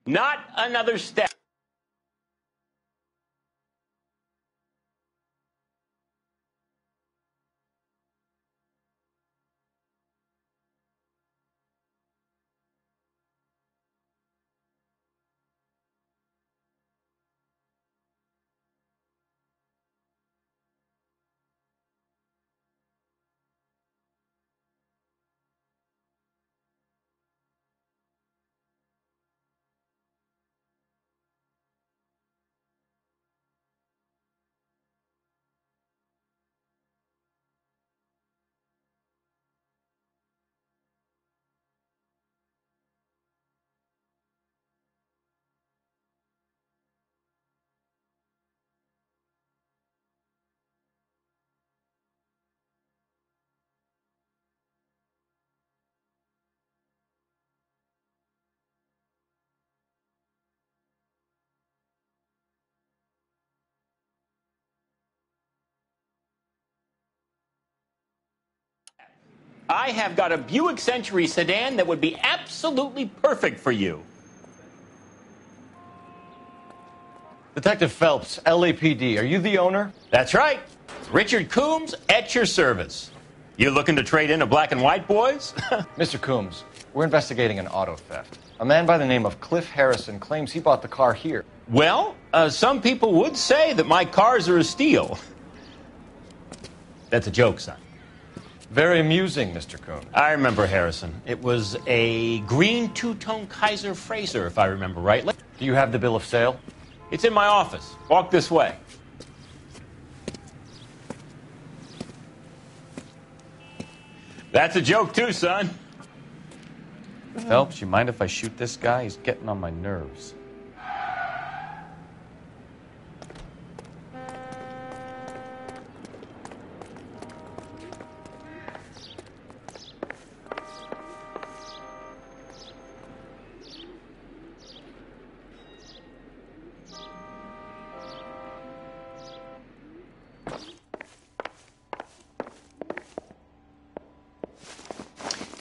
Not another step. I have got a Buick Century sedan that would be absolutely perfect for you. Detective Phelps, LAPD, are you the owner? That's right. Richard Coombs at your service. You looking to trade in a black and white, boys? Mr. Coombs, we're investigating an auto theft. A man by the name of Cliff Harrison claims he bought the car here. Well, some people would say that my cars are a steal. That's a joke, son. Very amusing, Mr. Coombs. I remember Harrison. It was a green two-tone Kaiser Frazer, if I remember rightly. Do you have the bill of sale? It's in my office. Walk this way. That's a joke, too, son. Phelps, you mind if I shoot this guy? He's getting on my nerves.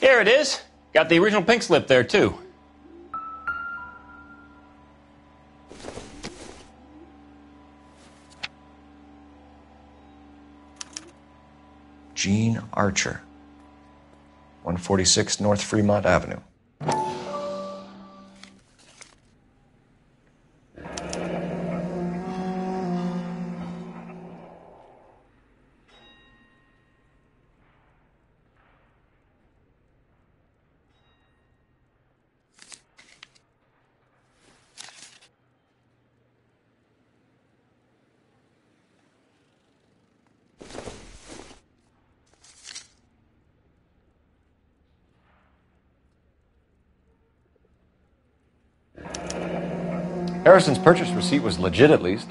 Here it is. Got the original pink slip there, too. Gene Archer, 146 North Fremont Avenue. Harrison's purchase receipt was legit, at least.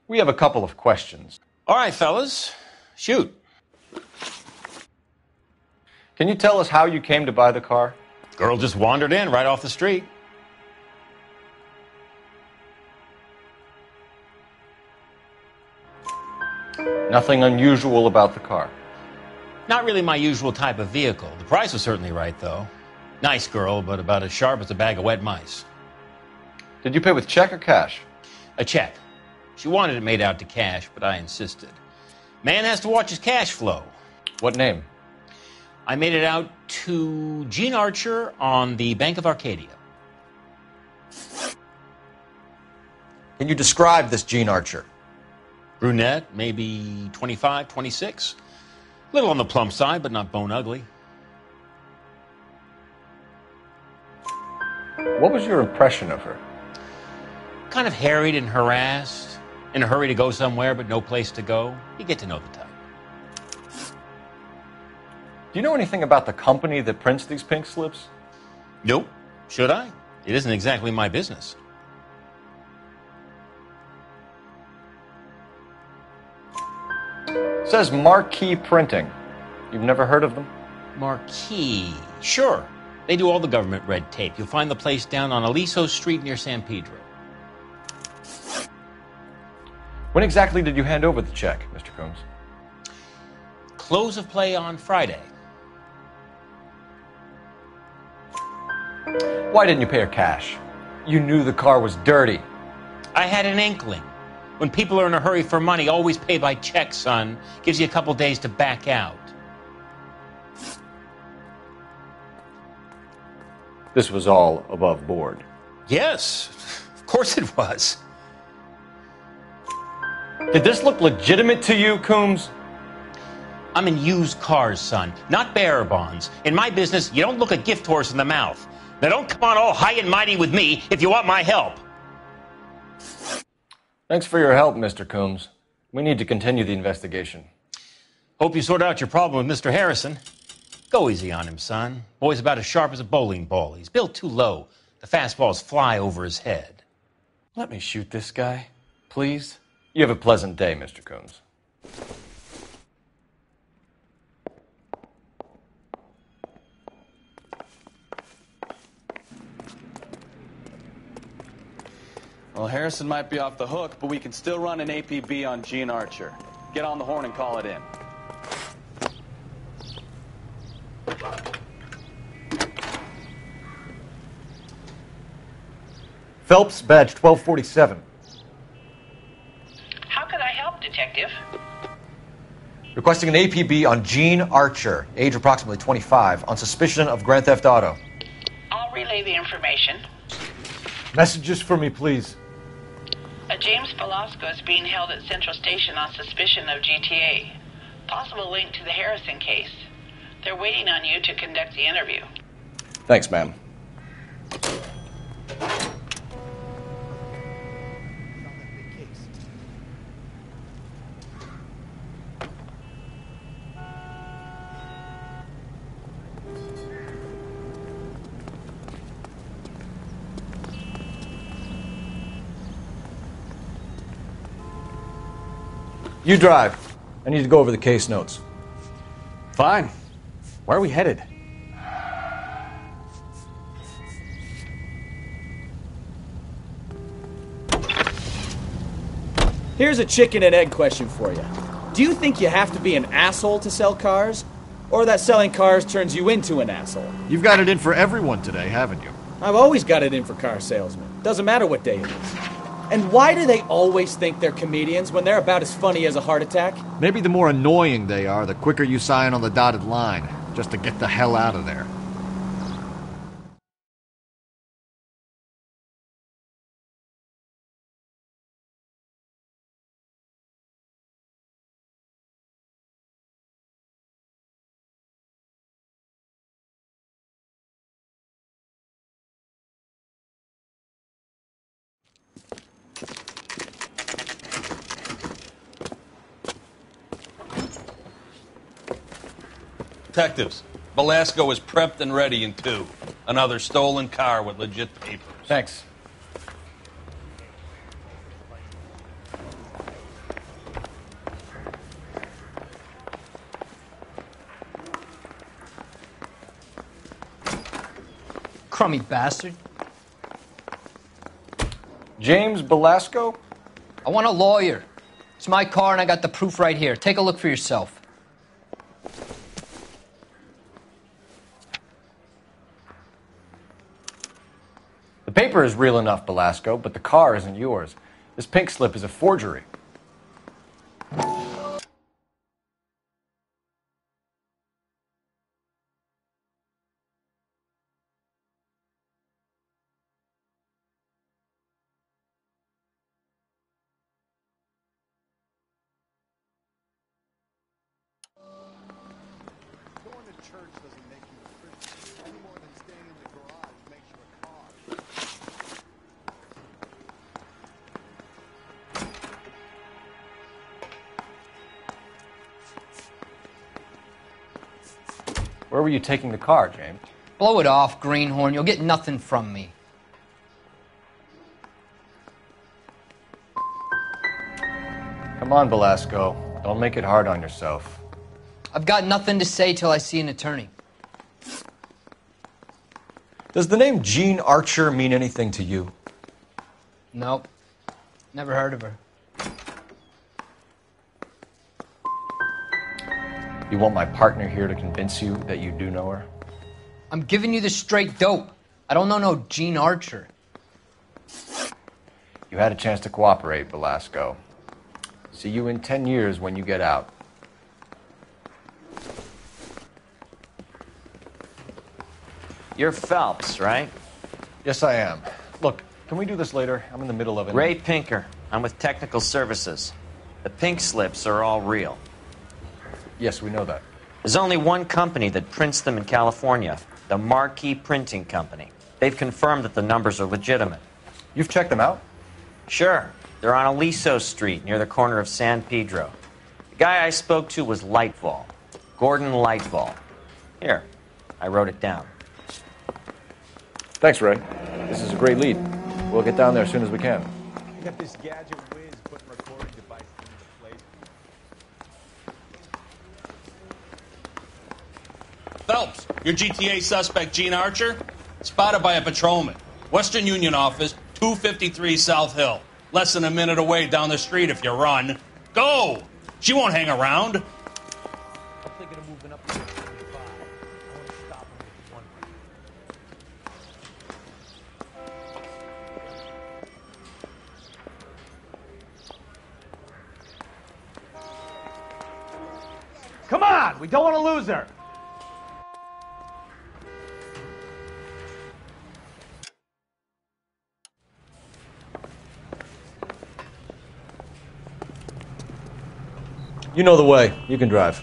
We have a couple of questions. All right, fellas. Shoot. Can you tell us how you came to buy the car? Girl just wandered in right off the street. Nothing unusual about the car. Not really my usual type of vehicle. The price was certainly right, though. Nice girl, but about as sharp as a bag of wet mice. Did you pay with check or cash? A check. She wanted it made out to cash, but I insisted. Man has to watch his cash flow. What name? I made it out to Gene Archer on the Bank of Arcadia. Can you describe this Gene Archer? Brunette, maybe 25, 26. Little on the plump side, but not bone ugly. What was your impression of her? Kind of harried and harassed. In a hurry to go somewhere, but no place to go. You get to know the type. Do you know anything about the company that prints these pink slips? Nope. Should I? It isn't exactly my business. It says Marquee Printing. You've never heard of them? Marquee. Sure. They do all the government red tape. You'll find the place down on Aliso Street near San Pedro. When exactly did you hand over the check, Mr. Coombs? close of play on Friday. Why didn't you pay her cash? You knew the car was dirty. I had an inkling. When people are in a hurry for money, always pay by check, son. Gives you a couple days to back out. This was all above board. Yes, of course it was. Did this look legitimate to you, Coombs? I'm in used cars, son, not bearer bonds. In my business, you don't look a gift horse in the mouth. Now don't come on all high and mighty with me if you want my help. Thanks for your help, Mr. Coombs. We need to continue the investigation. Hope you sort out your problem with Mr. Harrison. Go easy on him, son. Boy's about as sharp as a bowling ball. He's built too low. The fastballs fly over his head. Let me shoot this guy, please. You have a pleasant day, Mr. Coombs. Well, Harrison might be off the hook, but we can still run an APB on Gene Archer. Get on the horn and call it in. Phelps, badge 1247. How can I help, Detective? Requesting an APB on Gene Archer, age approximately 25, on suspicion of Grand Theft Auto. I'll relay the information. Messages for me, please. James Velasco is being held at Central Station on suspicion of GTA. Possible link to the Harrison case. They're waiting on you to conduct the interview. Thanks, ma'am. You drive. I need to go over the case notes. Fine. Where are we headed? Here's a chicken and egg question for you. Do you think you have to be an asshole to sell cars? Or that selling cars turns you into an asshole? You've got it in for everyone today, haven't you? I've always got it in for car salesmen. Doesn't matter what day it is. And why do they always think they're comedians when they're about as funny as a heart attack? Maybe the more annoying they are, the quicker you sign on the dotted line, just to get the hell out of there. Detectives, Velasco is prepped and ready in 2. Another stolen car with legit papers. Thanks. Crummy bastard. James Velasco? I want a lawyer. It's my car and I got the proof right here. Take a look for yourself. The paper is real enough, Velasco, but the car isn't yours. This pink slip is a forgery. Going to church doesn't make you a Christian any more than staying in the garage makes you a car. Where were you taking the car, James? Blow it off, greenhorn. You'll get nothing from me. Come on, Velasco. Don't make it hard on yourself. I've got nothing to say till I see an attorney. Does the name Gene Archer mean anything to you? Nope. Never heard of her. You want my partner here to convince you that you do know her? I'm giving you the straight dope. I don't know no Gene Archer. You had a chance to cooperate, Velasco. See you in 10 years when you get out. You're Phelps, right? Yes, I am. Look, can we do this later? I'm in the middle of it. Ray Pinker. I'm with Technical Services. The pink slips are all real. Yes, we know that. There's only one company that prints them in California, the Marquee Printing Company. They've confirmed that the numbers are legitimate. You've checked them out? Sure. They're on Aliso Street, near the corner of San Pedro. The guy I spoke to was Lightfall. Gordon Lightfall. Here, I wrote it down. Thanks, Ray. This is a great lead. We'll get down there as soon as we can. You got this gadget whiz putting recording devices into place. Phelps, your GTA suspect, Gene Archer, spotted by a patrolman. Western Union office, 253 South Hill. Less than a minute away down the street if you run. Go! She won't hang around. I'm thinking of moving up to 25. I want to stop him with one. Come on! We don't want to lose her! You know the way. You can drive.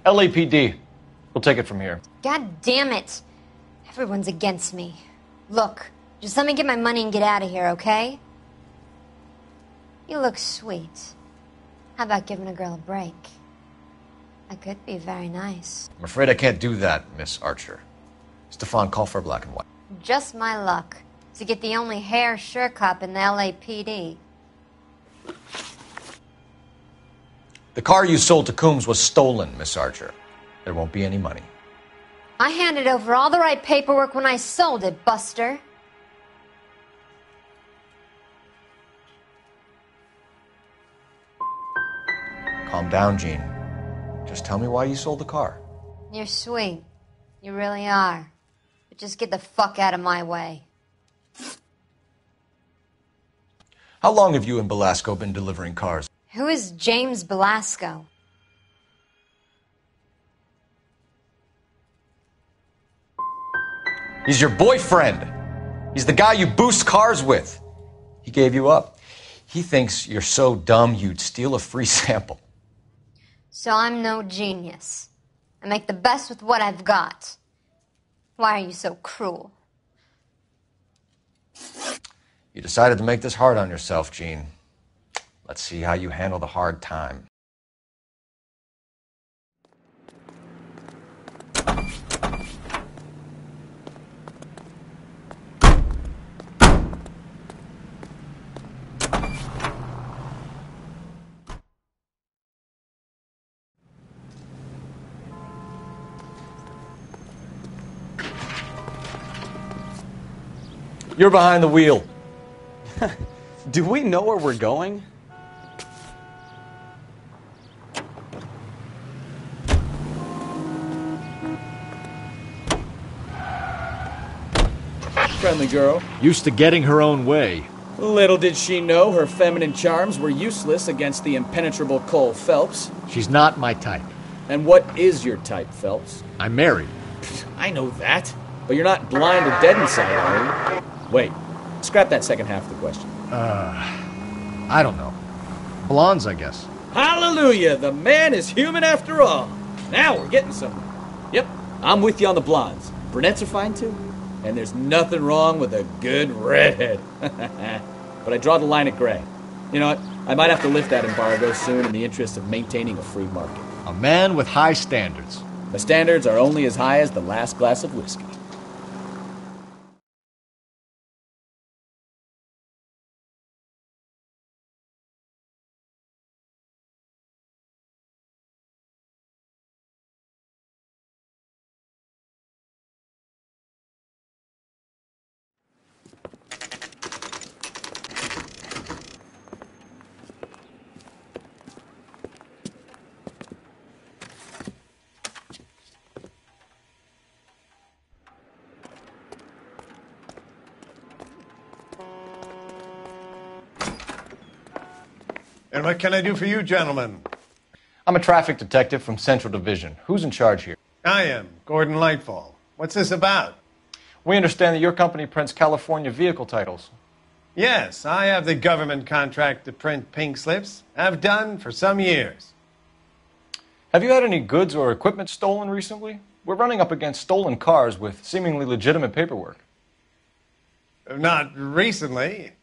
LAPD. We'll take it from here. God damn it. Everyone's against me. Look, just let me get my money and get out of here, okay? You look sweet. How about giving a girl a break? That could be very nice. I'm afraid I can't do that, Miss Archer. Stefan, call for black and white. Just my luck to get the only hair sure cop in the LAPD. The car you sold to Coombs was stolen, Miss Archer. There won't be any money. I handed over all the right paperwork when I sold it, Buster. Calm down, Jean. Just tell me why you sold the car. You're sweet. You really are. But just get the fuck out of my way. How long have you and Belasco been delivering cars? Who is James Belasco? He's your boyfriend. He's the guy you boost cars with. He gave you up. He thinks you're so dumb you'd steal a free sample. So I'm no genius. I make the best with what I've got. Why are you so cruel? You decided to make this hard on yourself, Jean. Let's see how you handle the hard time. You're behind the wheel. Do we know where we're going? Friendly girl. Used to getting her own way. Little did she know her feminine charms were useless against the impenetrable Cole Phelps. She's not my type. And what is your type, Phelps? I'm married. I know that. But you're not blind or dead inside, are you? Wait. Scrap that second half of the question. I don't know. Blondes, I guess. Hallelujah! The man is human after all. Now we're getting somewhere. Yep, I'm with you on the blondes. Brunettes are fine too. And there's nothing wrong with a good redhead. But I draw the line at gray. You know what? I might have to lift that embargo soon in the interest of maintaining a free market. A man with high standards. The standards are only as high as the last glass of whiskey. And what can I do for you, gentlemen? I'm a traffic detective from Central Division. Who's in charge here? I am, Gordon Lightfall. What's this about? We understand that your company prints California vehicle titles. Yes, I have the government contract to print pink slips. Have done for some years. Have you had any goods or equipment stolen recently? We're running up against stolen cars with seemingly legitimate paperwork. Not recently.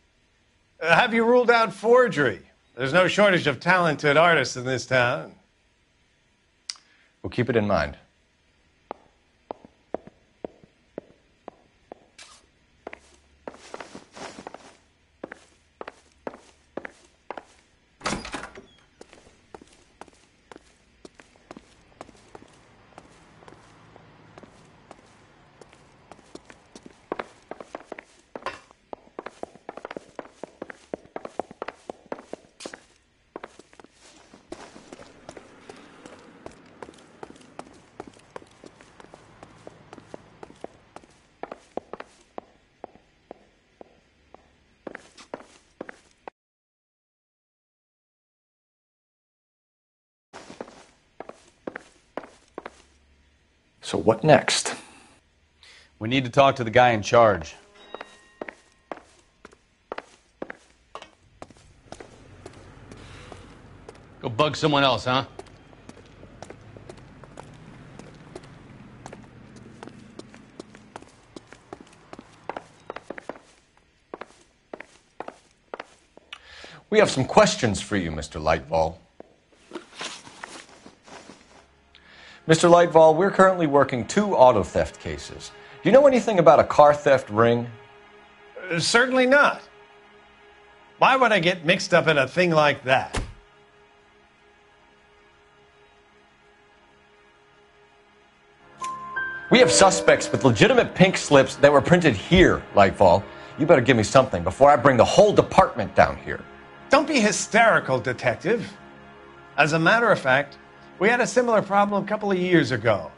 Have you ruled out forgery? There's no shortage of talented artists in this town. We'll keep it in mind. So what next? We need to talk to the guy in charge. Go bug someone else, huh? We have some questions for you, Mr. Lightfall. Mr. Lightfall, we're currently working 2 auto theft cases. Do you know anything about a car theft ring? Certainly not. Why would I get mixed up in a thing like that? We have suspects with legitimate pink slips that were printed here, Lightfall. You better give me something before I bring the whole department down here. Don't be hysterical, Detective. As a matter of fact, we had a similar problem a couple of years ago.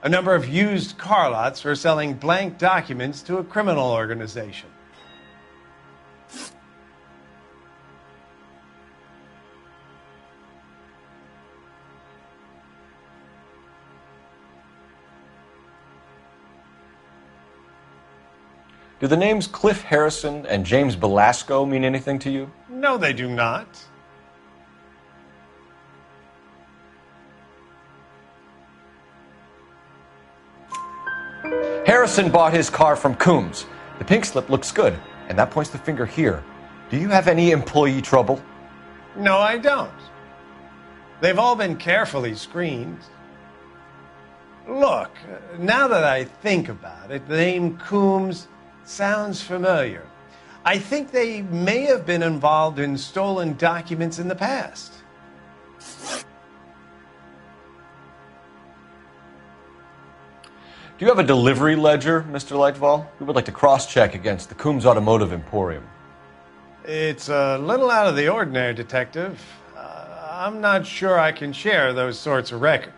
A number of used car lots were selling blank documents to a criminal organization. Do the names Cliff Harrison and James Belasco mean anything to you? No, they do not. Harrison bought his car from Coombs. The pink slip looks good, and that points the finger here. Do you have any employee trouble? No, I don't. They've all been carefully screened. Look, now that I think about it, the name Coombs sounds familiar. I think they may have been involved in stolen documents in the past. Do you have a delivery ledger, Mr. Lightfall? We would like to cross-check against the Coombs Automotive Emporium. It's a little out of the ordinary, Detective. I'm not sure I can share those sorts of records.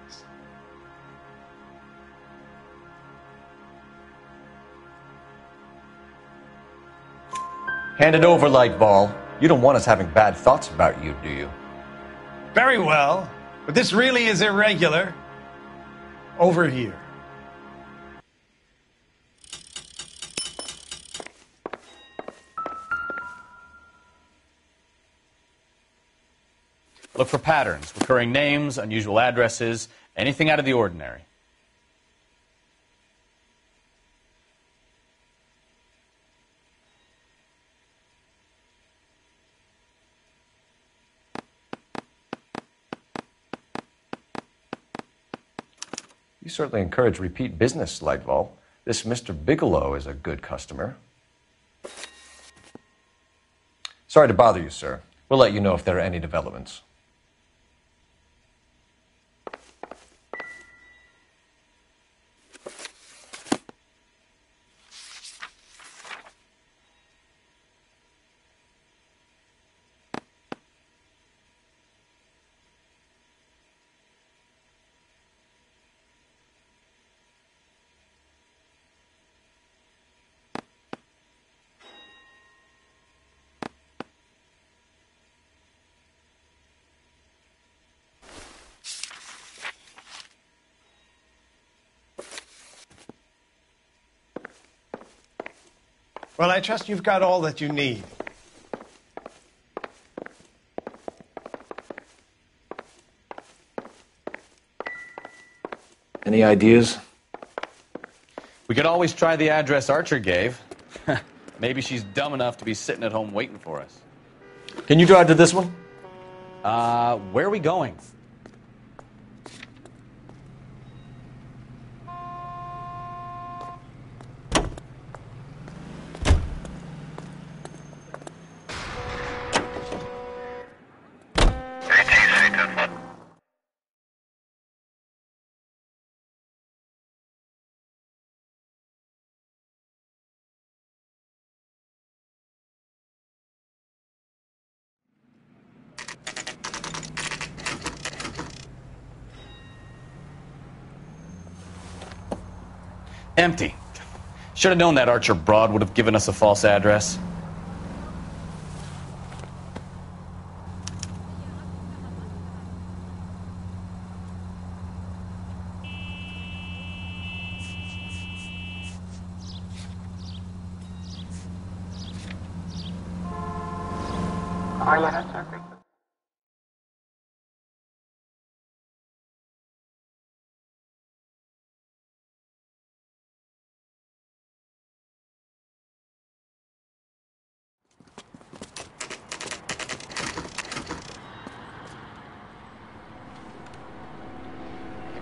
Hand it over, Lightfall. You don't want us having bad thoughts about you, do you? Very well, but this really is irregular. Over here. Look for patterns, recurring names, unusual addresses, anything out of the ordinary. You certainly encourage repeat business, Lightfall. This Mr. Bigelow is a good customer. Sorry to bother you, sir. We'll let you know if there are any developments. Well, I trust you've got all that you need. Any ideas? We could always try the address Archer gave. Maybe she's dumb enough to be sitting at home waiting for us. Can you drive to this one? Where are we going? Empty. Should have known that Archer broad would have given us a false address.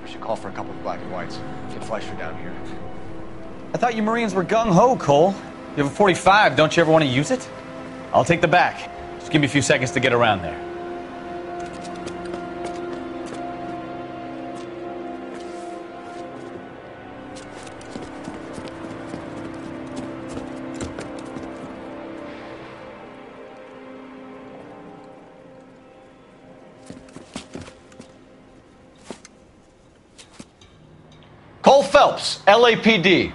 We should call for a couple of black and whites. Get Fleischer down here. I thought you Marines were gung-ho, Cole. You have a 45. Don't you ever want to use it? I'll take the back. Just give me a few seconds to get around there. Cole Phelps, LAPD.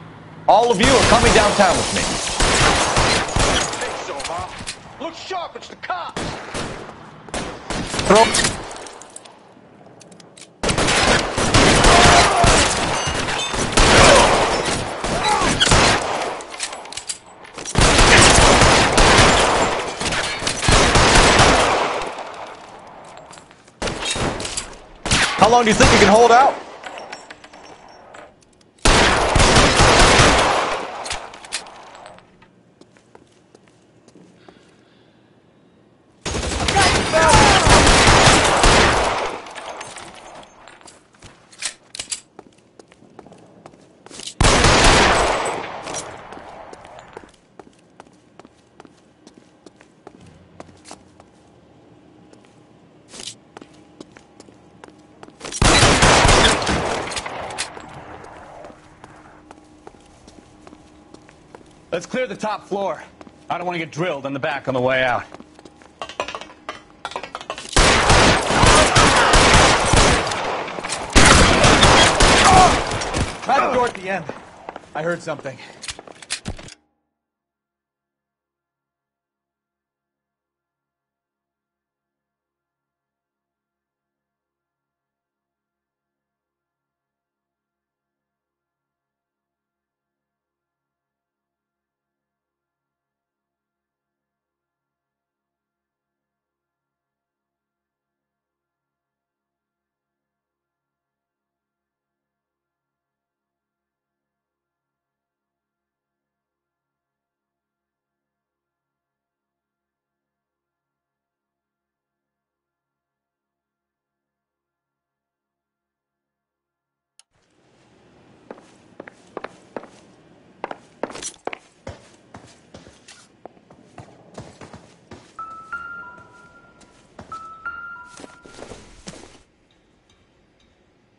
All of you are coming downtown with me. Think so, huh? Look sharp, it's the cops. How long do you think you can hold out? Let's clear the top floor. I don't want to get drilled in the back on the way out. Try the door at the end. I heard something.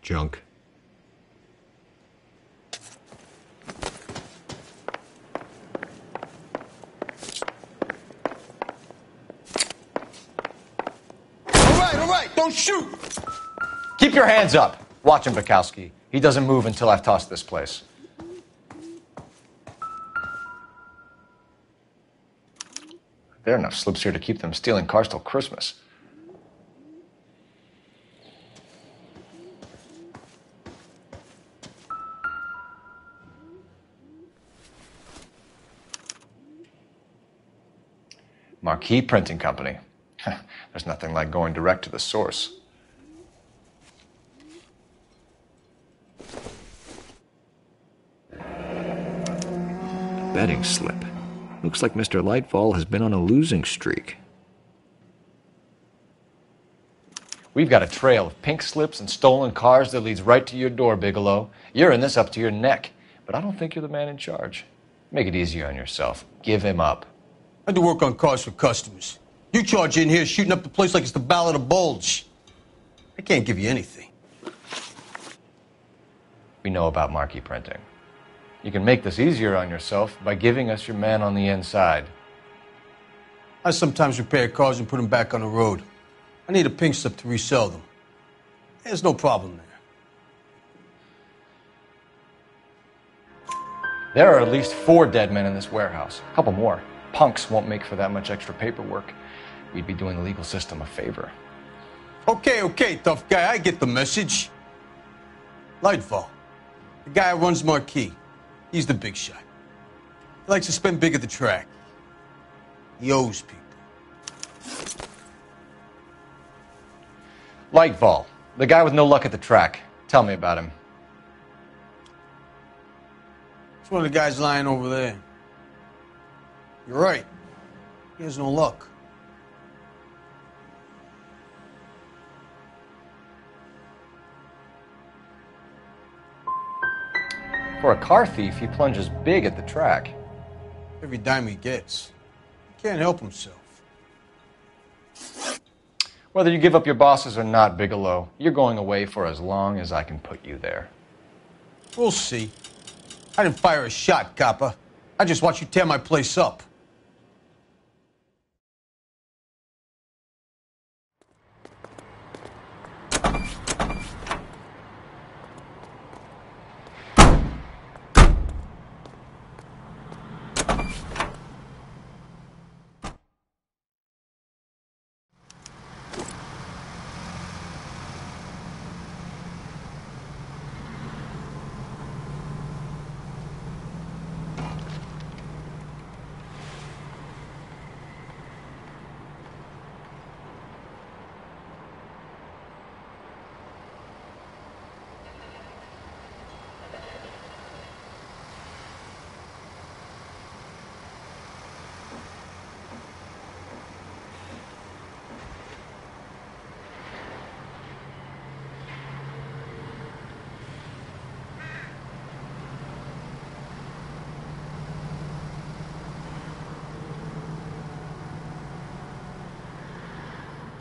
Junk. All right, don't shoot! Keep your hands up. Watch him, Bukowski. He doesn't move until I've tossed this place. There are enough slips here to keep them stealing cars till Christmas. Marquee Printing Company. There's nothing like going direct to the source. Betting slip. Looks like Mr. Lightfall has been on a losing streak. We've got a trail of pink slips and stolen cars that leads right to your door, Bigelow. You're in this up to your neck, but I don't think you're the man in charge. Make it easier on yourself. Give him up. I do work on cars for customers. You charge in here shooting up the place like it's the Ballad of Bulge. I can't give you anything. We know about Marquee Printing. You can make this easier on yourself by giving us your man on the inside. I sometimes repair cars and put them back on the road. I need a pink slip to resell them. There's no problem there. There are at least 4 dead men in this warehouse. A couple more. Punks won't make for that much extra paperwork. We'd be doing the legal system a favor. Okay, tough guy. I get the message. Lightfall, the guy who runs Marquee. He's the big shot. He likes to spend big at the track. He owes people. Lightfall, the guy with no luck at the track. Tell me about him. It's one of the guys lying over there. You're right. He has no luck. For a car thief, he plunges big at the track. Every dime he gets. He can't help himself. Whether you give up your bosses or not, Bigelow, you're going away for as long as I can put you there. We'll see. I didn't fire a shot, copper. I just watched you tear my place up.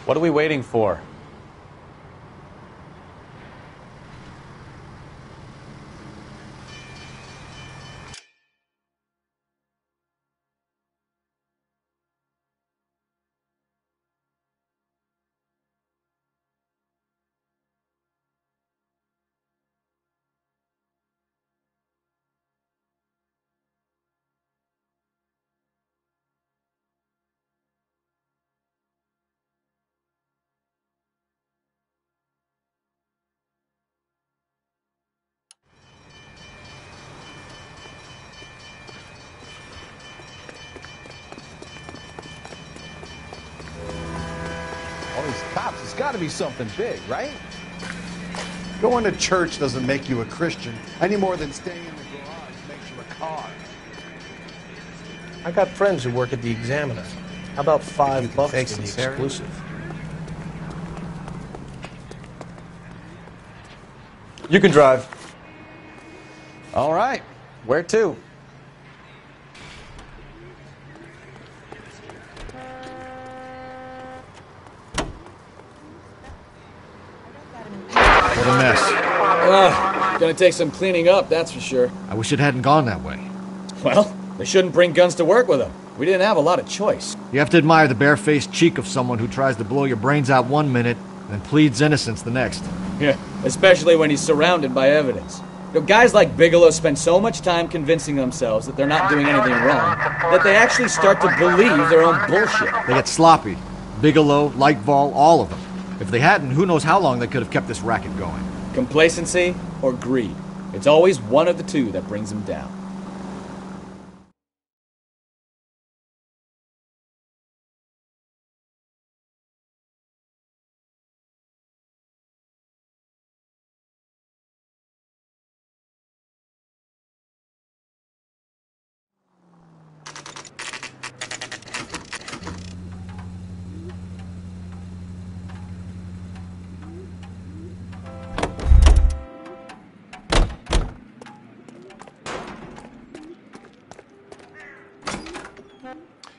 What are we waiting for? All these cops, it's got to be something big, right? Going to church doesn't make you a Christian any more than staying in the garage makes you a car. I got friends who work at the Examiner. How about $5 for the exclusive? You can drive. All right. Where to? What a mess. Gonna take some cleaning up, that's for sure. I wish it hadn't gone that way. Well, they shouldn't bring guns to work with them. We didn't have a lot of choice. You have to admire the barefaced cheek of someone who tries to blow your brains out one minute and pleads innocence the next. Yeah, especially when he's surrounded by evidence. You know, guys like Bigelow spend so much time convincing themselves that they're not doing anything wrong that they actually start to believe their own bullshit. They get sloppy. Bigelow, Lightval, all of them. If they hadn't, who knows how long they could have kept this racket going. Complacency or greed. It's always one of the two that brings them down.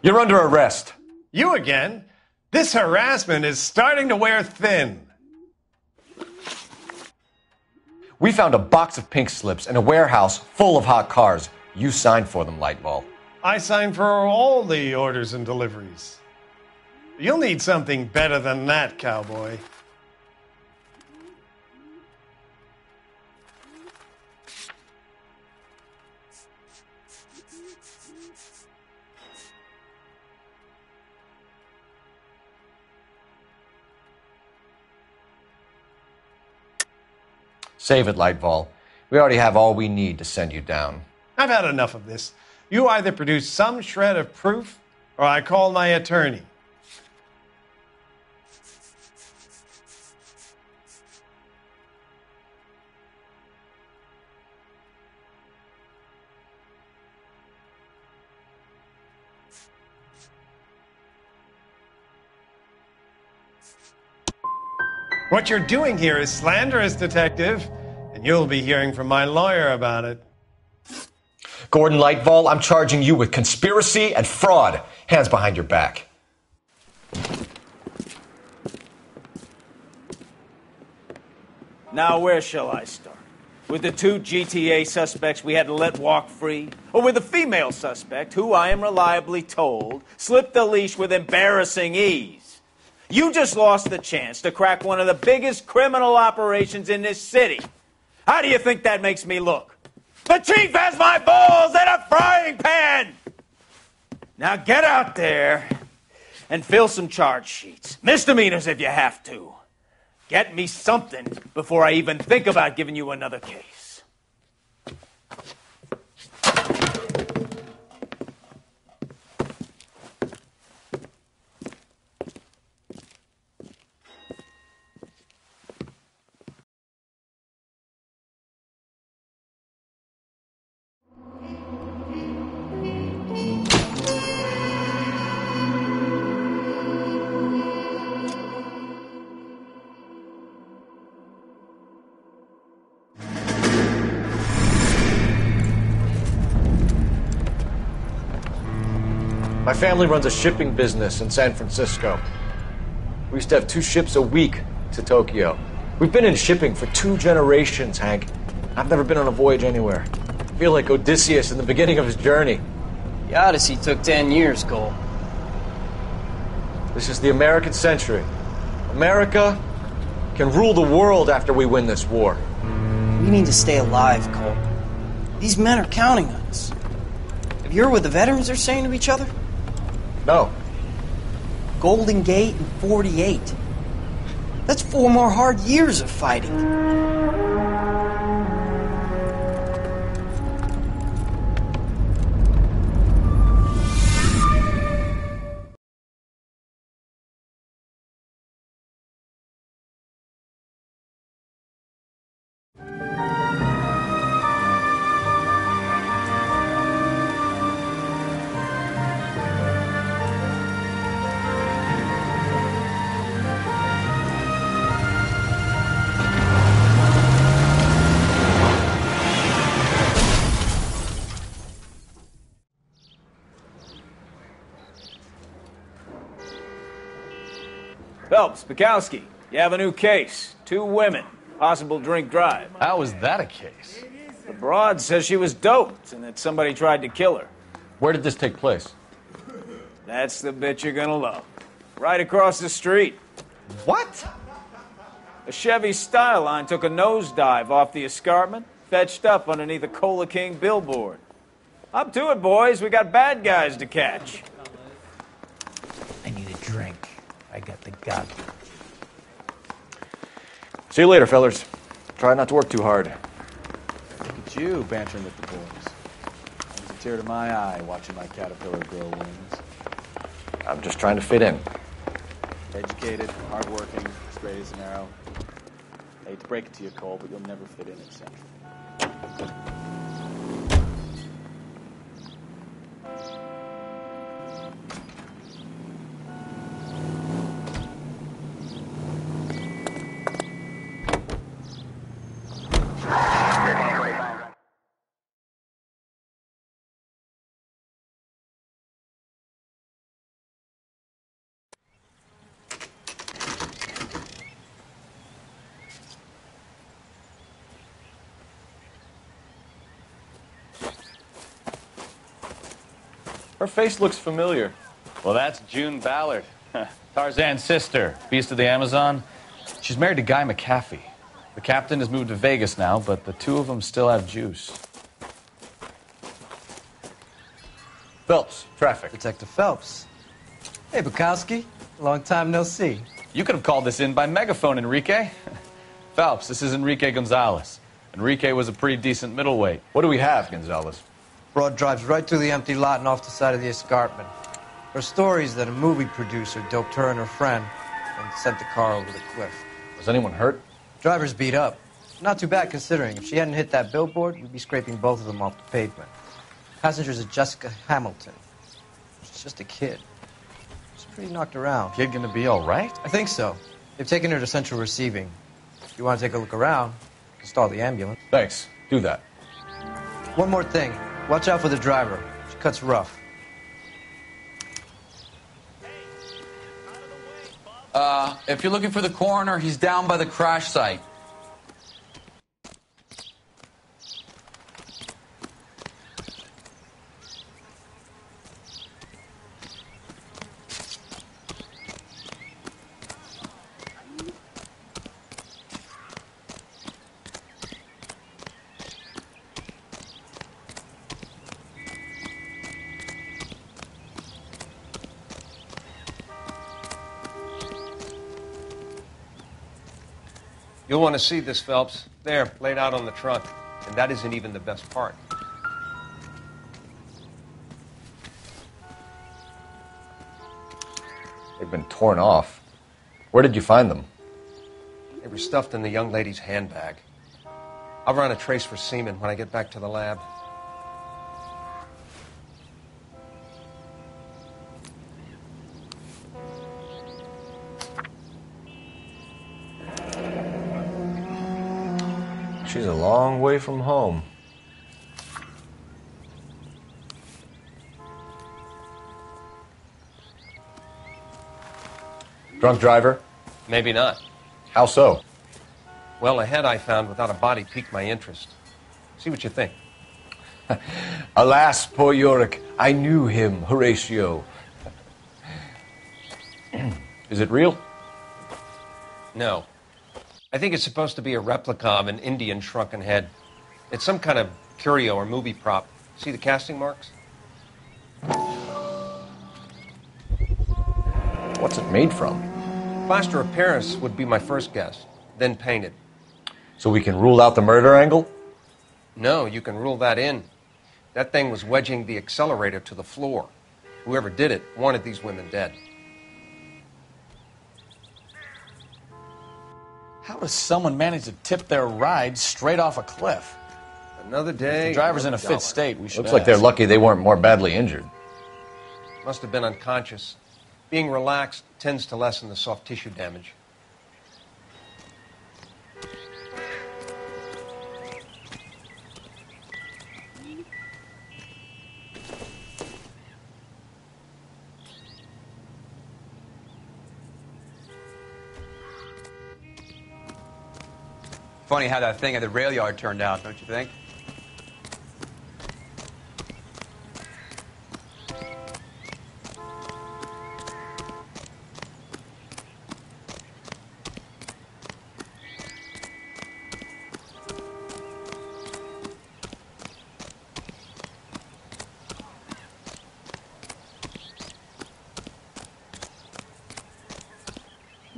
You're under arrest. You again? This harassment is starting to wear thin. We found a box of pink slips in a warehouse full of hot cars. You signed for them, Lightball. I signed for all the orders and deliveries. You'll need something better than that, cowboy. Save it, Lightball. We already have all we need to send you down. I've had enough of this. You either produce some shred of proof, or I call my attorney. What you're doing here is slanderous, detective, and you'll be hearing from my lawyer about it. Gordon Lightball, I'm charging you with conspiracy and fraud. Hands behind your back. Now, where shall I start? With the two GTA suspects we had to let walk free? Or with the female suspect, who I am reliably told slipped the leash with embarrassing ease? You just lost the chance to crack one of the biggest criminal operations in this city. How do you think that makes me look? The chief has my balls in a frying pan! Now get out there and fill some charge sheets. Misdemeanors if you have to. Get me something before I even think about giving you another case. My family runs a shipping business in San Francisco. We used to have 2 ships a week to Tokyo. We've been in shipping for 2 generations, Hank. I've never been on a voyage anywhere. I feel like Odysseus in the beginning of his journey. The Odyssey took 10 years, Cole. This is the American century. America can rule the world after we win this war. We need to stay alive, Cole. These men are counting on us. Have you heard what the veterans are saying to each other? No. Golden Gate and 48. That's 4 more hard years of fighting. Phelps, Bukowski, you have a new case. 2 women. Possible drink drive. How is that a case? The broad says she was doped and that somebody tried to kill her. Where did this take place? That's the bit you're gonna love. Right across the street. What? A Chevy Styline took a nosedive off the escarpment, fetched up underneath a Cola King billboard. Up to it, boys. We got bad guys to catch. I need a drink. I got the gun. See you later, fellers. Try not to work too hard. Look at you bantering with the boys. Brings a tear to my eye watching my caterpillar grow wings. I'm just trying to fit in. Educated, hardworking, straight as an arrow. I hate to break it to you, Cole, but you'll never fit in at Central. Her face looks familiar. Well, that's June Ballard, Tarzan's sister, beast of the Amazon. She's married to Guy McAfee. The captain has moved to Vegas now, but the two of them still have juice. Phelps, traffic. Detective Phelps. Hey, Bukowski. Long time no see. You could have called this in by megaphone, Enrique. Phelps, this is Enrique Gonzalez. Enrique was a pretty decent middleweight. What do we have, Gonzalez? Broad drives right through the empty lot and off the side of the escarpment. Her story is that a movie producer doped her and her friend and sent the car over the cliff. Was anyone hurt? Driver's beat up. Not too bad considering. If she hadn't hit that billboard, we'd be scraping both of them off the pavement. Passenger's a Jessica Hamilton. She's just a kid. She's pretty knocked around. Kid gonna be all right? I think so. They've taken her to Central Receiving. If you want to take a look around, you can stall the ambulance. Thanks. Do that. One more thing. Watch out for the driver. She cuts rough. If you're looking for the coroner, he's down by the crash site. You'll want to see this, Phelps. There, laid out on the trunk. And that isn't even the best part. They've been torn off. Where did you find them? They were stuffed in the young lady's handbag. I'll run a trace for semen when I get back to the lab. She's a long way from home. Drunk driver? Maybe not. How so? Well, a head I found without a body piqued my interest. See what you think. Alas, poor Yorick, I knew him, Horatio. Is it real? No. I think it's supposed to be a replica of an Indian shrunken head. It's some kind of curio or movie prop. See the casting marks? What's it made from? Plaster of Paris would be my first guess, then painted. So we can rule out the murder angle? No, you can rule that in. That thing was wedging the accelerator to the floor. Whoever did it wanted these women dead. How does someone manage to tip their ride straight off a cliff? Another day. If the driver's in a fit state, we should Looks like they're ask. lucky they weren't more badly injured. Must have been unconscious. Being relaxed tends to lessen the soft tissue damage. funny how that thing at the rail yard turned out, don't you think?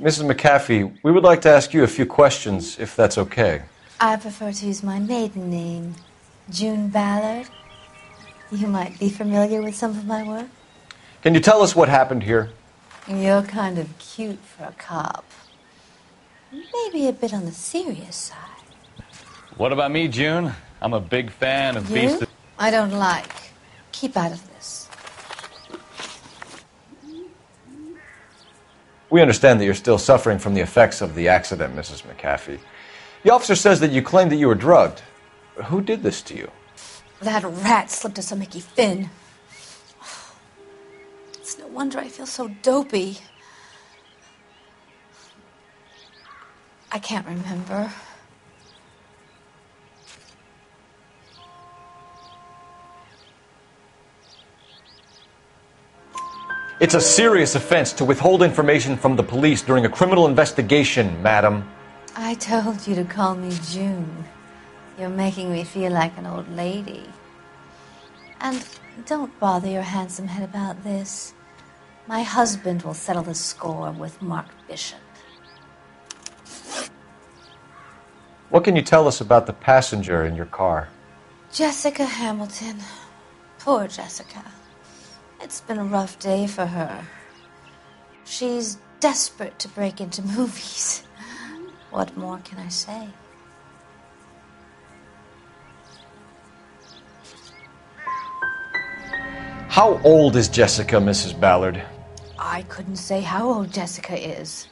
Mrs. McAfee, we would like to ask you a few questions, if that's okay. I prefer to use my maiden name, June Ballard. You might be familiar with some of my work. Can you tell us what happened here? You're kind of cute for a cop. Maybe a bit on the serious side. What about me, June? I'm a big fan of Beast. I don't like. Keep out of this. We understand that you're still suffering from the effects of the accident, Mrs. McAfee. The officer says that you claimed that you were drugged. Who did this to you? That rat slipped us a Mickey Finn. It's no wonder I feel so dopey. I can't remember. It's a serious offense to withhold information from the police during a criminal investigation, madam. I told you to call me June. You're making me feel like an old lady. And don't bother your handsome head about this. My husband will settle the score with Mark Bishop. What can you tell us about the passenger in your car? Jessica Hamilton. Poor Jessica. It's been a rough day for her. She's desperate to break into movies. What more can I say? How old is Jessica, Mrs. Ballard? I couldn't say how old Jessica is.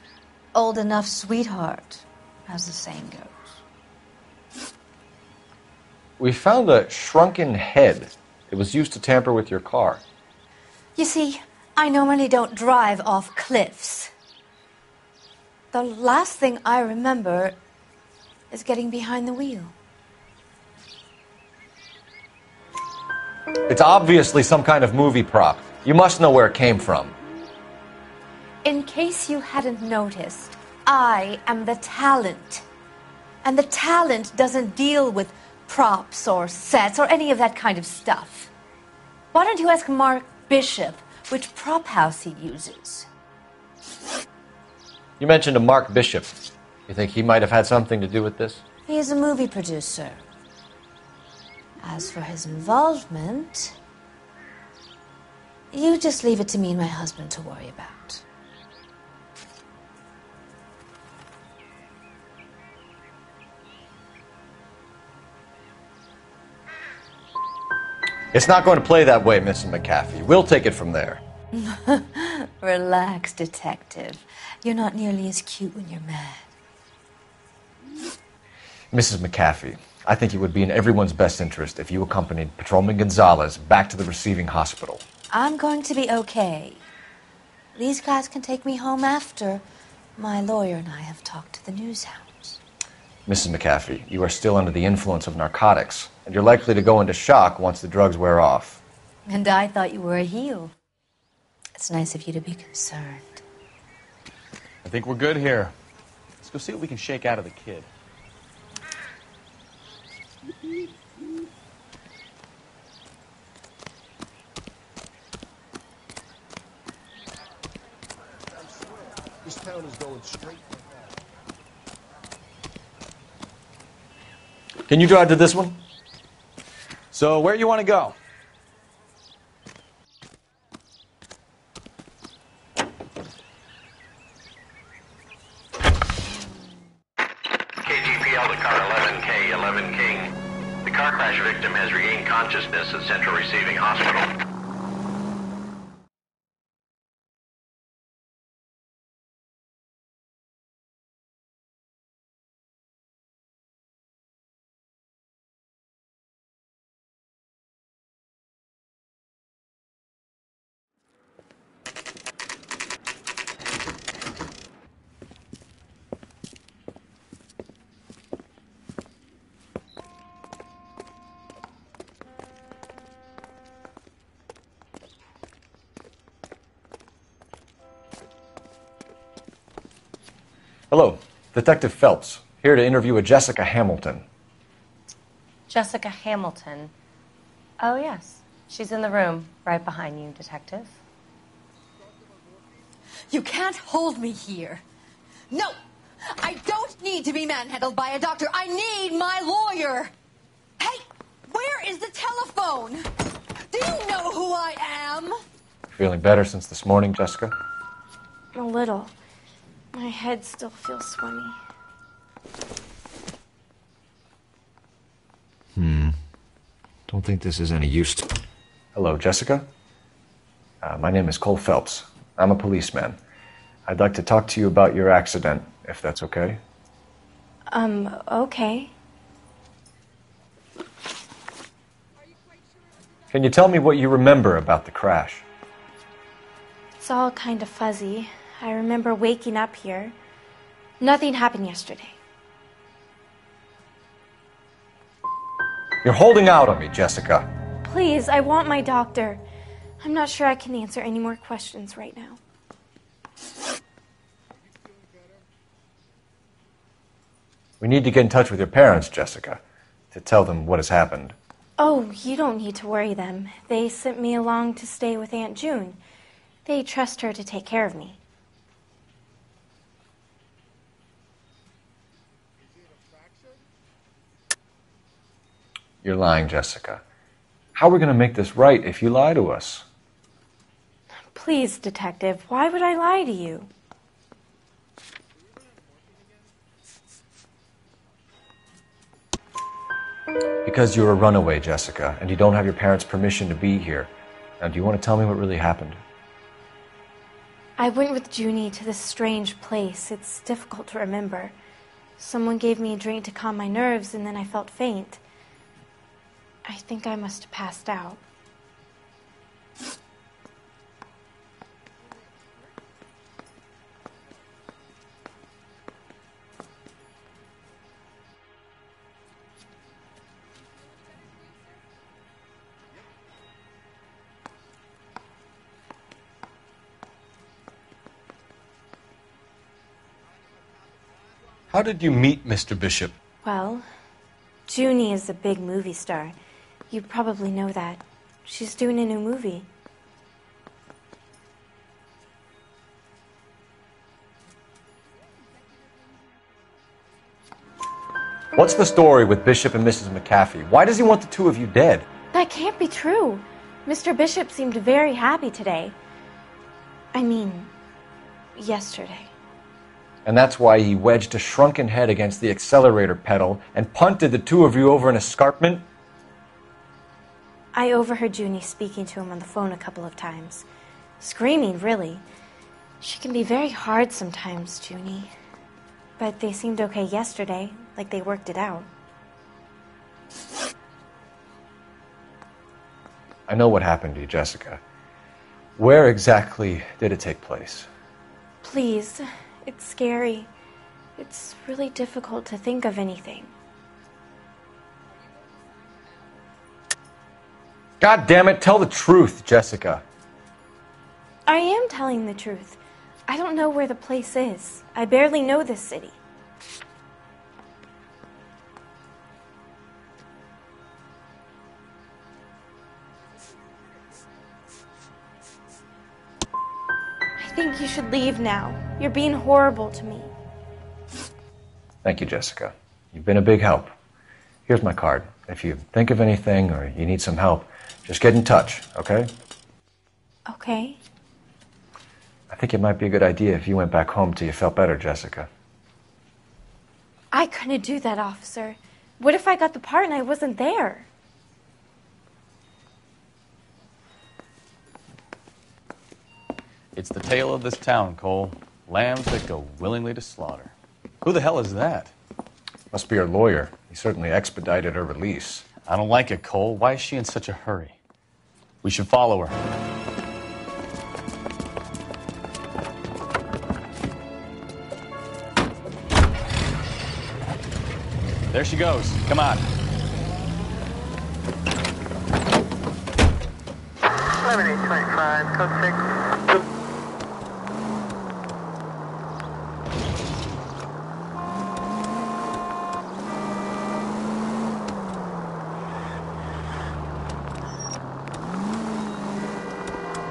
Old enough, sweetheart, as the saying goes. We found a shrunken head. It was used to tamper with your car. You see, I normally don't drive off cliffs. The last thing I remember is getting behind the wheel. It's obviously some kind of movie prop. You must know where it came from. In case you hadn't noticed, I am the talent. And the talent doesn't deal with props or sets or any of that kind of stuff. Why don't you ask Mark Bishop which prop house he uses? You mentioned a Mark Bishop. You think he might have had something to do with this? He is a movie producer. As for his involvement, you just leave it to me and my husband to worry about. It's not going to play that way, Mrs. McAfee. We'll take it from there. Relax, detective. You're not nearly as cute when you're mad. Mrs. McAfee, I think it would be in everyone's best interest if you accompanied Patrolman Gonzalez back to the receiving hospital. I'm going to be okay. These guys can take me home after my lawyer and I have talked to the news hounds. Mrs. McAfee, you are still under the influence of narcotics, and you're likely to go into shock once the drugs wear off. And I thought you were a heel. It's nice of you to be concerned. I think we're good here. Let's go see what we can shake out of the kid. This town is going straight. Can you drive to this one? So, where you want to go? KGPL to car 11K, 11 King. The car crash victim has regained consciousness at Central Receiving Hospital. Hello, Detective Phelps, here to interview a Jessica Hamilton. Jessica Hamilton. Oh, yes. She's in the room right behind you, Detective. You can't hold me here. No! I don't need to be manhandled by a doctor. I need my lawyer. Hey, where is the telephone? Do you know who I am? Feeling better since this morning, Jessica? A little. My head still feels swimmy. Don't think this is any use to... Hello, Jessica? My name is Cole Phelps. I'm a policeman. I'd like to talk to you about your accident, if that's okay. Okay. Can you tell me what you remember about the crash? It's all kind of fuzzy. I remember waking up here. Nothing happened yesterday. You're holding out on me, Jessica. Please, I want my doctor. I'm not sure I can answer any more questions right now. We need to get in touch with your parents, Jessica, to tell them what has happened. Oh, you don't need to worry them. They sent me along to stay with Aunt June. They trust her to take care of me. You're lying, Jessica. How are we going to make this right if you lie to us? Please, Detective, why would I lie to you? Because you're a runaway, Jessica, and you don't have your parents' permission to be here. Now, do you want to tell me what really happened? I went with Junie to this strange place. It's difficult to remember. Someone gave me a drink to calm my nerves, and then I felt faint. I think I must have passed out. How did you meet Mr. Bishop? Well, Junie is a big movie star. You probably know that. She's doing a new movie. What's the story with Bishop and Mrs. McAfee? Why does he want the two of you dead? That can't be true. Mr. Bishop seemed very happy today. I mean, yesterday. And that's why he wedged a shrunken head against the accelerator pedal and punted the two of you over an escarpment? I overheard Junie speaking to him on the phone a couple of times. Screaming, really. She can be very hard sometimes, Junie. But they seemed okay yesterday, like they worked it out. I know what happened to you, Jessica. Where exactly did it take place? Please, it's scary. It's really difficult to think of anything. God damn it, tell the truth, Jessica. I am telling the truth. I don't know where the place is. I barely know this city. I think you should leave now. You're being horrible to me. Thank you, Jessica. You've been a big help. Here's my card. If you think of anything or you need some help, just get in touch, okay? Okay. I think it might be a good idea if you went back home till you felt better, Jessica. I couldn't do that, officer. What if I got the part and I wasn't there? It's the tale of this town, Cole. Lambs that go willingly to slaughter. Who the hell is that? Must be her lawyer. He certainly expedited her release. I don't like it, Cole. Why is she in such a hurry? We should follow her. There she goes. Come on. 11825, code 6.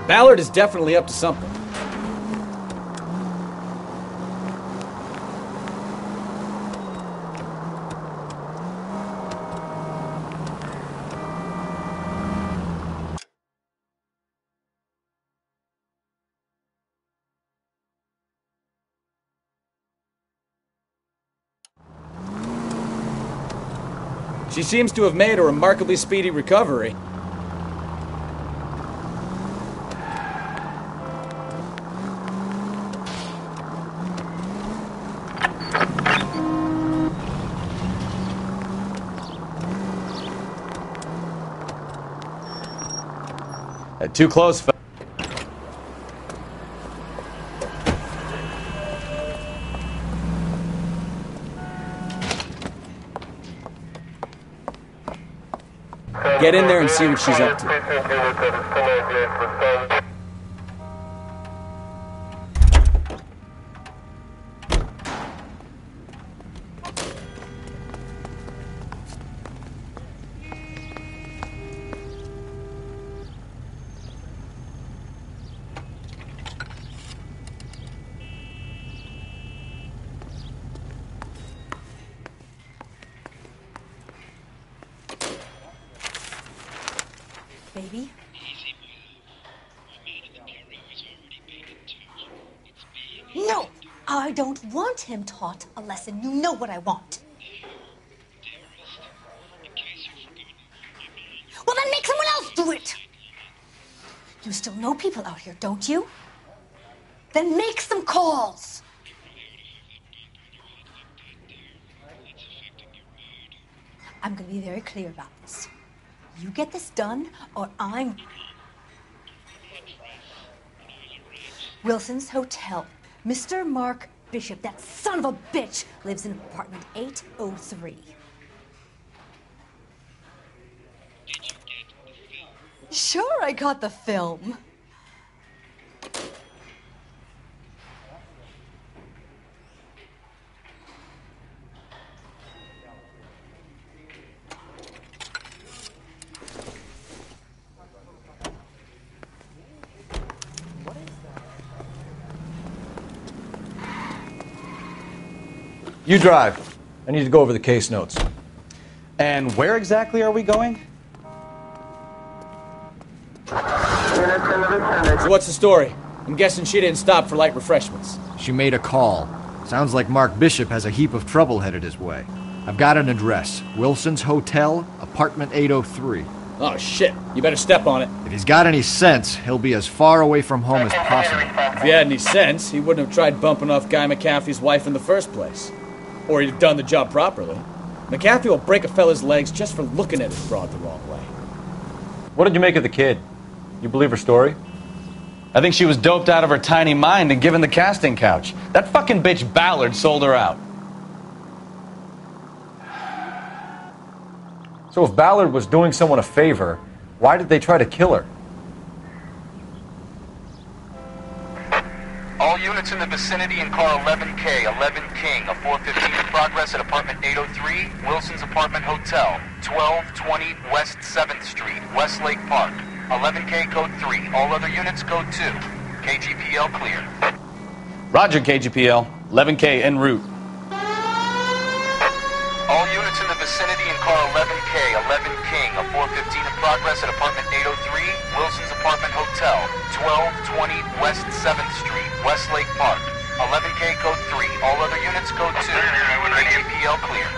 Ballard is definitely up to something. She seems to have made a remarkably speedy recovery. Too close, fellas. Get in there and see what she's up to. Baby? No! I don't want him taught a lesson. You know what I want. Well, then make someone else do it! You still know people out here, don't you? Then make some calls! I'm gonna be very clear about this. You get this done, or I'm... Wilson's Hotel. Mr. Mark Bishop, that son of a bitch, lives in apartment 803. Sure, I got the film. You drive. I need to go over the case notes. And where exactly are we going? So what's the story? I'm guessing she didn't stop for light refreshments. She made a call. Sounds like Mark Bishop has a heap of trouble headed his way. I've got an address. Wilson's Hotel, apartment 803. Oh, shit. You better step on it. If he's got any sense, he'll be as far away from home as possible. If he had any sense, he wouldn't have tried bumping off Guy McAfee's wife in the first place. Or he'd have done the job properly. McAfee will break a fella's legs just for looking at his broad the wrong way. What did you make of the kid? You believe her story? I think she was doped out of her tiny mind and given the casting couch. That fucking bitch Ballard sold her out. So if Ballard was doing someone a favor, why did they try to kill her? All units in the vicinity in car 11K, 11 King, a 415 in progress at apartment 803, Wilson's Apartment Hotel, 1220 West 7th Street, Westlake Park. 11K code 3, all other units code 2. KGPL clear. Roger, KGPL. 11K en route. All units in the vicinity in car 11K, 11 King, a 415 in progress at apartment 803, Wilson's Apartment Hotel, 1220 West 7th Street, Westlake Park. 11K code 3, all other units code 2. KGPL clear.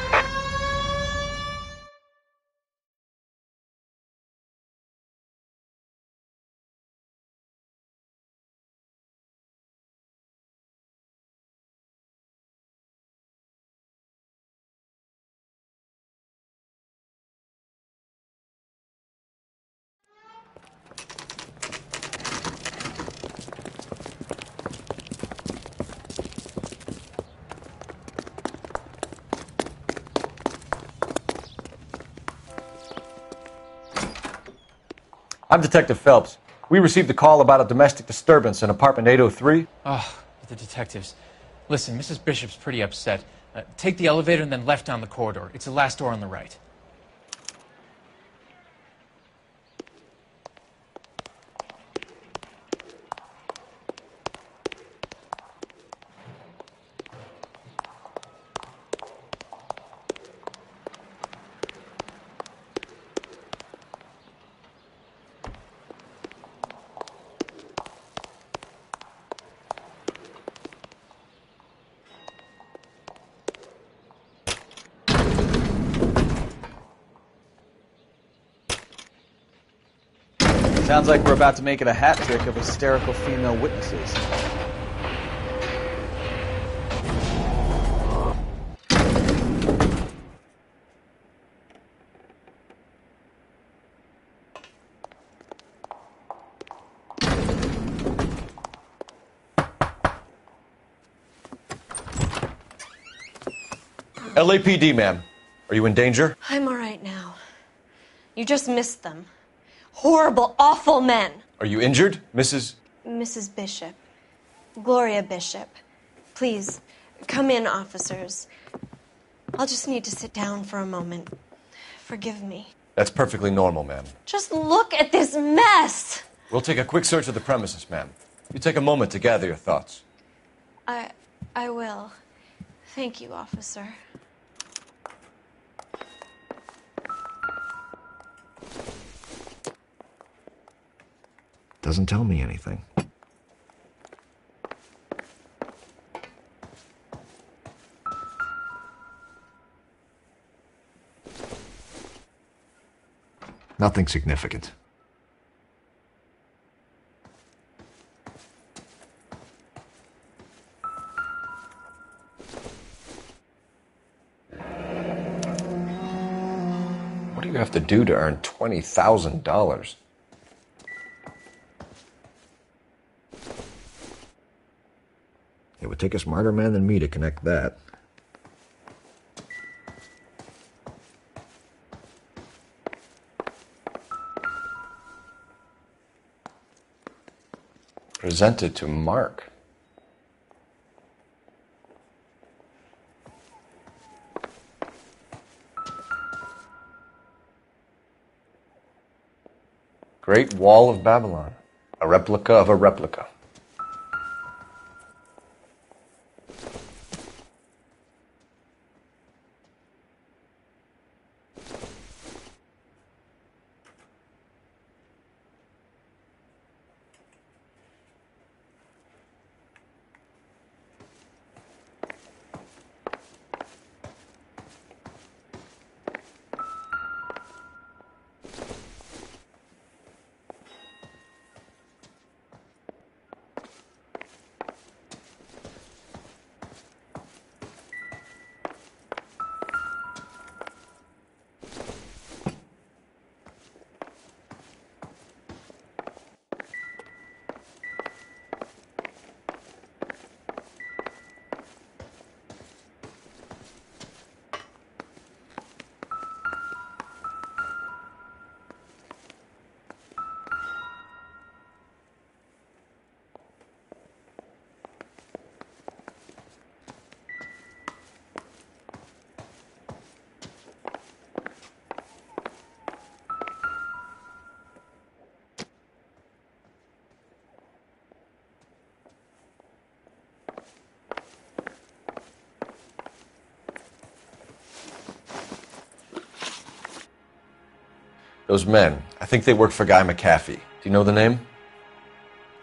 I'm Detective Phelps. We received a call about a domestic disturbance in apartment 803. Oh, the detectives. Listen, Mrs. Bishop's pretty upset. Take the elevator and then left down the corridor. It's the last door on the right. Sounds like we're about to make it a hat trick of hysterical female witnesses. LAPD, ma'am. Are you in danger? I'm all right now. You just missed them. Horrible, awful men. Are you injured, Mrs.? Mrs. Bishop. Gloria Bishop. Please, come in, officers. I'll just need to sit down for a moment. Forgive me. That's perfectly normal, ma'am. Just look at this mess! We'll take a quick search of the premises, ma'am. You take a moment to gather your thoughts. I will. Thank you, officer. Doesn't tell me anything. Nothing significant. What do you have to do to earn $20,000? It would take a smarter man than me to connect that. Presented to Mark. Great Wall of Babylon. A replica of a replica. Those men, I think they work for Guy McAfee. Do you know the name?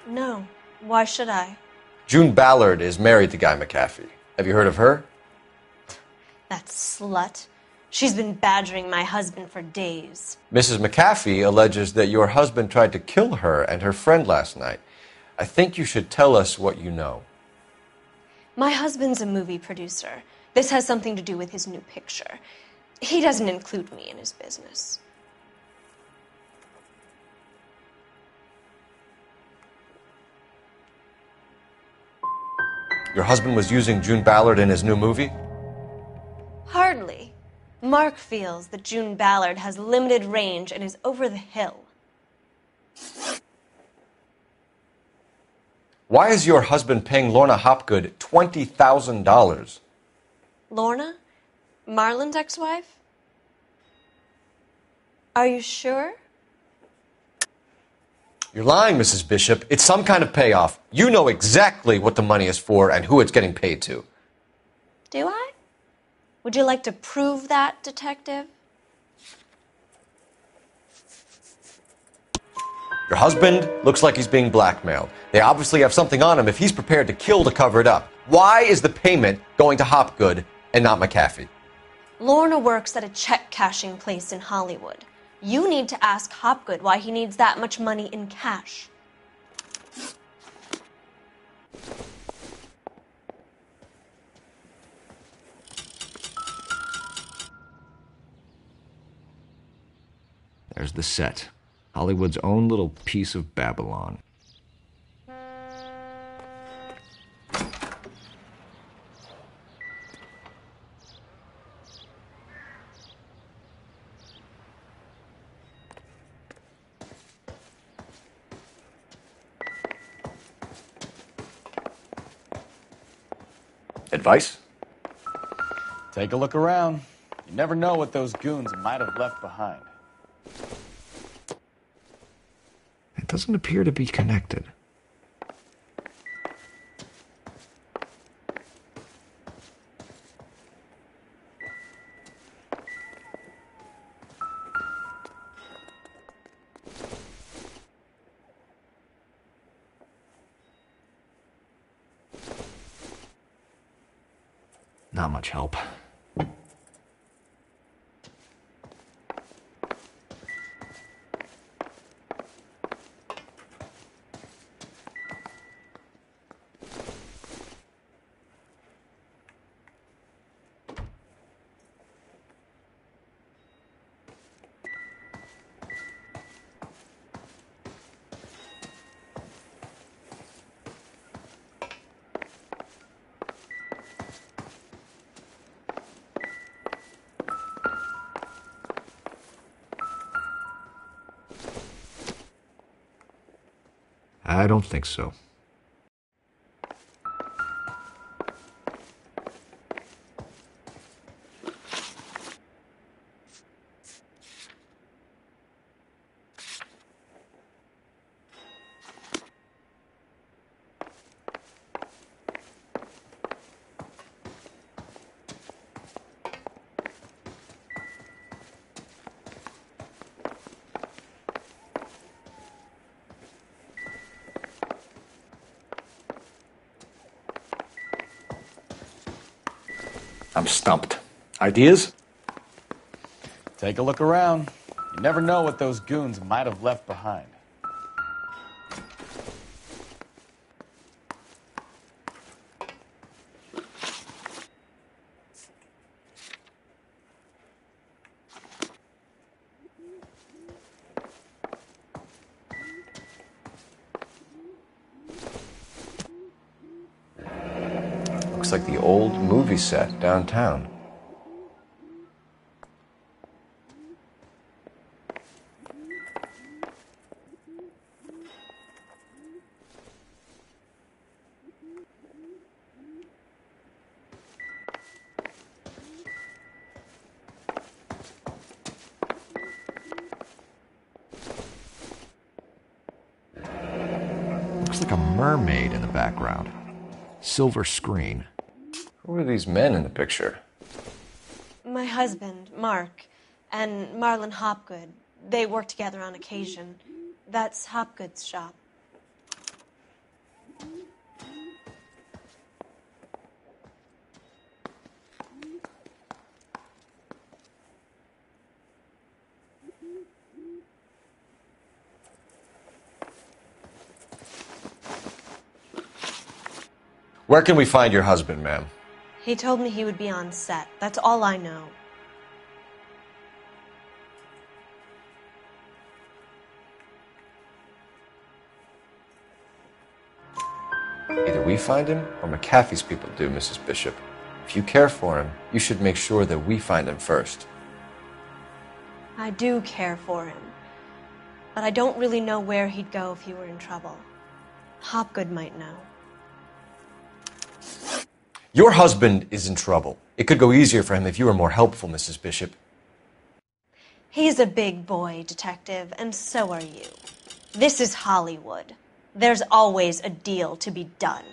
No. Why should I? June Ballard is married to Guy McAfee. Have you heard of her? That slut. She's been badgering my husband for days. Mrs. McAfee alleges that your husband tried to kill her and her friend last night. I think you should tell us what you know. My husband's a movie producer. This has something to do with his new picture. He doesn't include me in his business. Your husband was using June Ballard in his new movie? Hardly. Mark feels that June Ballard has limited range and is over the hill. Why is your husband paying Lorna Hopgood $20,000? Lorna? Marlon's ex-wife? Are you sure? You're lying, Mrs. Bishop. It's some kind of payoff. You know exactly what the money is for and who it's getting paid to. Do I? Would you like to prove that, detective? Your husband looks like he's being blackmailed. They obviously have something on him if he's prepared to kill to cover it up. Why is the payment going to Hopgood and not McAfee? Lorna works at a check-cashing place in Hollywood. You need to ask Hopgood why he needs that much money in cash. There's the set. Hollywood's own little piece of Babylon. Advice? Take a look around. You never know what those goons might have left behind. It doesn't appear to be connected. Not much help. I don't think so. I'm stumped. Ideas? Take a look around. You never know what those goons might have left behind. Looks like the old movie set downtown. Looks like a mermaid in the background. Silver screen. Who are these men in the picture? My husband, Mark, and Marlon Hopgood. They work together on occasion. That's Hopgood's shop. Where can we find your husband, ma'am? He told me he would be on set. That's all I know. Either we find him or McAfee's people do, Mrs. Bishop. If you care for him, you should make sure that we find him first. I do care for him. But I don't really know where he'd go if he were in trouble. Hopgood might know. Your husband is in trouble. It could go easier for him if you were more helpful, Mrs. Bishop. He's a big boy, Detective, and so are you. This is Hollywood. There's always a deal to be done.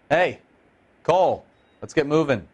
Hey, Cole, let's get moving.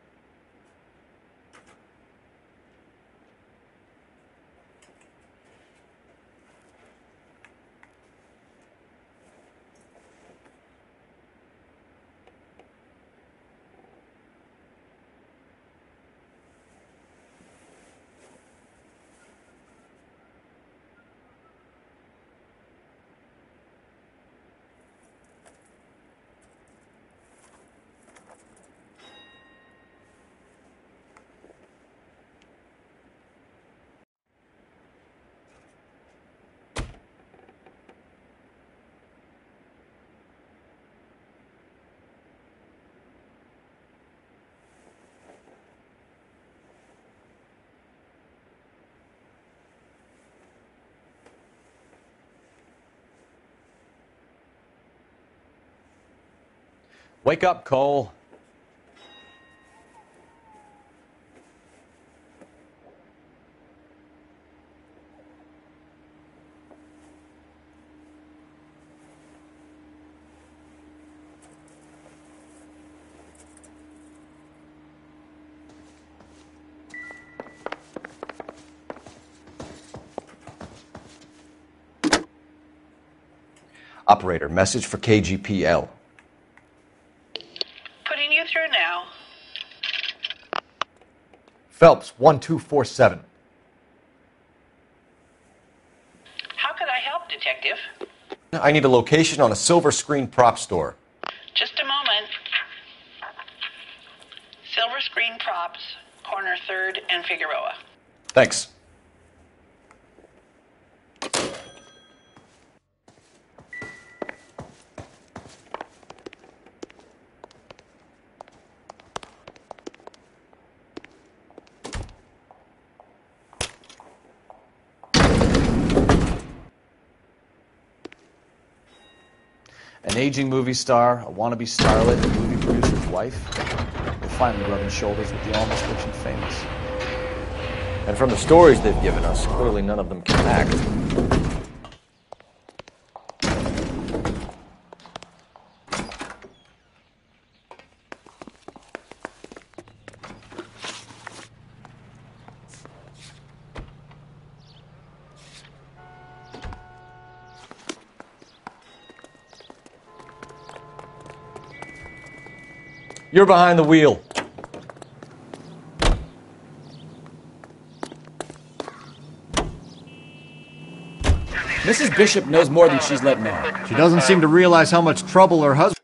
Wake up, Cole. Operator, message for KGPL. Putting you through now. Phelps, 1247. How could I help, Detective? I need a location on a silver screen prop store. Just a moment. Silver Screen Props, corner 3rd and Figueroa. Thanks. An aging movie star, a wannabe starlet, and movie producer's wife. They're finally rubbing shoulders with the almost rich and famous. And from the stories they've given us, clearly none of them can act. You're behind the wheel. Mrs. Bishop knows more than she's letting on. She doesn't seem to realize how much trouble her husband...